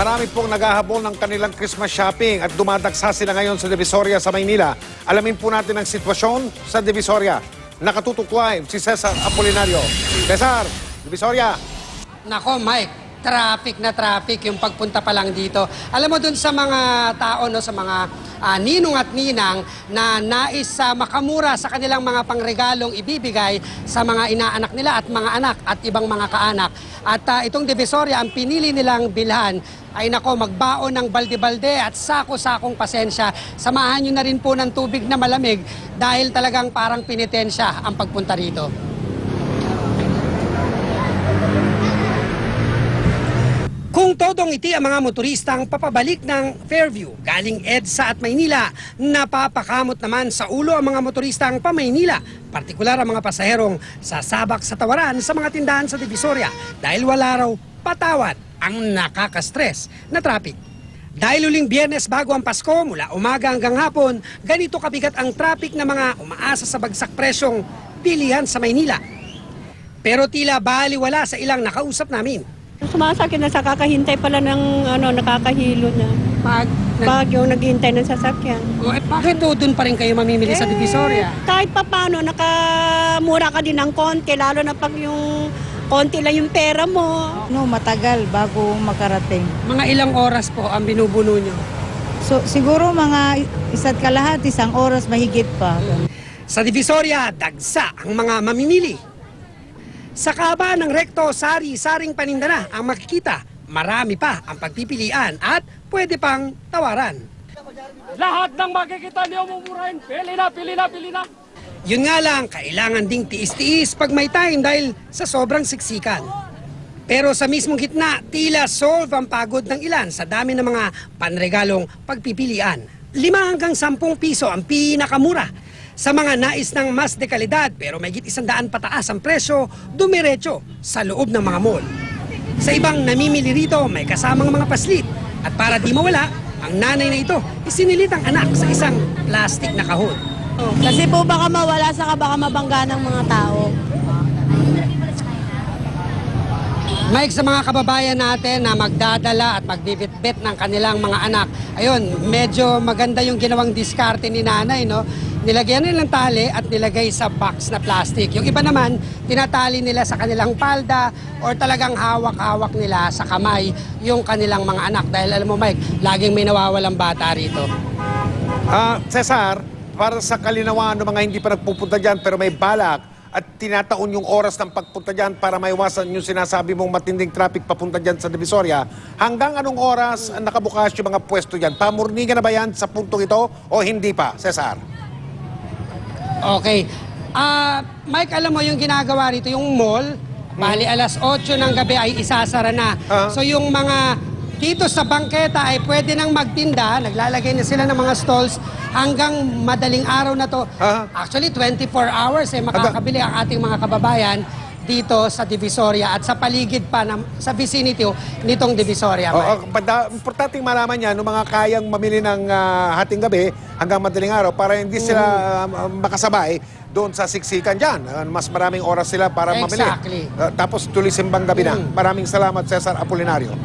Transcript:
Marami pong naghahabol ng kanilang Christmas shopping at dumadagsa sila ngayon sa Divisoria sa Maynila. Alamin po natin ang sitwasyon sa Divisoria. Nakatutok live si Cesar Apolinario. Cesar, Divisoria. Nako, Mike, traffic na traffic yung pagpunta pa lang dito. Alam mo dun sa mga tao, no, sa mga ninong at ninang na nais makamura sa kanilang mga pangregalong ibibigay sa mga inaanak nila at mga anak at ibang mga kaanak. At itong Divisoria, ang pinili nilang bilhan ay nako, magbaon ng balde-balde at sako-sakong pasensya. Samahan nyo na rin po ng tubig na malamig dahil talagang parang pinitensya ang pagpunta rito. Kung todong ngiti ang mga motoristang papabalik ng Fairview, galing EDSA at Maynila, napapakamot naman sa ulo ang mga motoristang pa-Maynila, partikular ang mga pasaherong sasabak sa tawaran sa mga tindahan sa Divisoria dahil wala raw patawad ang nakaka-stress na traffic. Dahil uling Biyernes bago ang Pasko, mula umaga hanggang hapon, ganito kabigat ang traffic ng mga umaasa sa bagsak presyong bilihan sa Maynila. Pero tila baliwala sa ilang nakausap namin. Sumasakit na sa kakahintay pala ng nakakahilo na. Pag yung naghihintay ng sasakyan. Bakit doon pa rin kayo mamimili sa Divisoria? Kahit pa paano, nakamura ka din ng konti, lalo na pag yung konti lang yung pera mo. No, matagal bago makarating. Mga ilang oras po ang binubuno nyo? So, siguro mga isa't kalahati, isang oras mahigit pa. Sa Divisoria, dagsa ang mga mamimili. Sa kaba ng rekto, sari-saring paninda na ang makikita. Marami pa ang pagpipilian at pwede pang tawaran. Lahat ng makikita niyo mumurahin. Pili na, pili na, pili na. Yun nga lang, kailangan ding tiis-tiis pag may time dahil sa sobrang siksikan. Pero sa mismong gitna, tila solve ang pagod ng ilan sa dami ng mga panregalong pagpipilian. 5 hanggang 10 piso ang pinakamura. Sa mga nais ng mas dekalidad pero may higit 100 pataas ang presyo, dumiretso sa loob ng mga mall. Sa ibang namimili rito, may kasamang mga paslit. At para di mawala, ang nanay na ito isinilit ang anak sa isang plastic na kahon. Kasi po baka mawala sa baka mabangga ng mga tao. Mike, sa mga kababayan natin na magdadala at magbibitbit ng kanilang mga anak, ayun, medyo maganda yung ginawang diskarte ni nanay, no? Nilagyan nila ng tali at nilagay sa box na plastic. Yung iba naman, tinatali nila sa kanilang palda or talagang hawak-hawak nila sa kamay yung kanilang mga anak. Dahil alam mo, Mike, laging may nawawalang bata rito. Cesar, para sa kalinawan ng mga hindi pa nagpupunta dyan pero may balak at tinataon yung oras ng pagpunta dyan para maiwasan yung sinasabi mong matinding traffic papunta dyan sa Divisoria, hanggang anong oras nakabukas yung mga pwesto dyan? Pamurnigan na ba yan sa puntong ito o hindi pa, Cesar? Okay. Mike, alam mo yung ginagawa rito, yung mall, bali alas 8 ng gabi ay isasara na. So yung mga dito sa bangketa ay pwede nang magtinda, naglalagay na sila ng mga stalls hanggang madaling araw na to. Actually, 24 hours makakabili ang ating mga kababayan dito sa Divisoria at sa paligid pa sa vicinity nitong Divisoria. Importanteng malaman niya ng mga kayang mamili ng hating gabi hanggang madaling araw para hindi sila makasabay doon sa siksikan dyan. Mas maraming oras sila para mamili. Exactly. Tapos tuloy simbang gabi na. Maraming salamat, Cesar Apolinario.